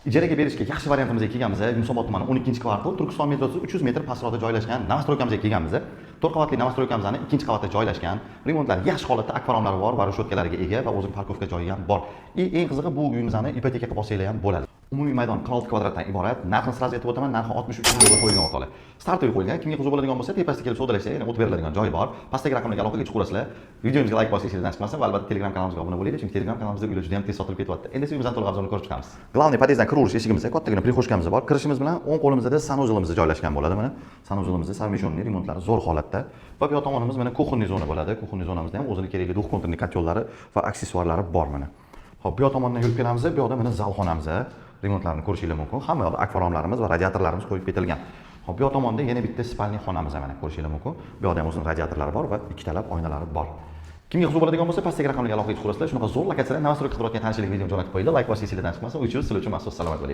Ijaraga berishga yaxshi variantimizga kelganmiz. Yunusobod tumani 12-kvartal, Turkiston metrosi 300 metr pastroqda joylashgan Novostroykamizga kelganmiz. 4 qavatli Novostroykamizning 2-qavatida joylashgan. Remontlar yaxshi holatda, akvaromlari bor, varoshetkalariga ega va o'zining parkovka joyi ham bor. Eng qizig'i bu uyimizni ipotekaga olsanglar ham bo'ladi. Umumiy maydon 46 kvadratdan iborat. Narxini sirasiz aytib o'taman, narxi 63 ming dollar qo'yilgan o'rtoqlar. Startga qo'yilgan. Kimga qiziq bo'ladigan bo'lsa, tepasida kelib savdolashsa, yana o't beriladigan joyi bor. Pastdagi raqamlarga aloqaga chiqaverasizlar. Videomizga like bosib esingizdan chiqmasin va albatta Telegram kanalimizga obuna bo'ling, chunki Telegram kanalimizda uylar juda ham tez sotilib ketyapti. Endi esa uyimizdan to'liq obzorni ko'rib chiqamiz. Главный podyezddan kiraverish eshigimizda kattagina prixoshkamiz bor. Kirishimiz bilan o'ng qo'limizda sanuzelimiz joylashgan bo'ladi. Mana sanuzelimizda sarmeshonli remontlari zo'r holatda. Va bu tomonimiz mana kuxonniy zona bo'ladi. Kuxonniy zonamizda ham o'zining kerakli duxkontrni katyollari va aksessuarlari bor mana. Hop, bu tomondan yurib kelamiz. Bu yoqda mana zalxonamiz. Remontlarni ko'rishingiz mumkin. Hamma yoqda akvaromlarimiz va radiatorlarimiz qo'yib ketilgan. Hop, bu tomonda yana bitta spalniy xonamiz mana ko'rishingiz mumkin. Bu yoqda ham o'zining radiatorlari bor va ikkitalab oynalari bor. Kimga qiziq bo'ladigan bo'lsa, pastdagi raqamlarga aloqaga chiqaverasizlar. Shunaqa zo'r lokatsiyalar Novostroyka qidirayotgan tanishlik videoni jo'natib qo'yinglar. Like bosib esingizdan chiqmasin. Sizlar uchun maxsus salomat bo'ling.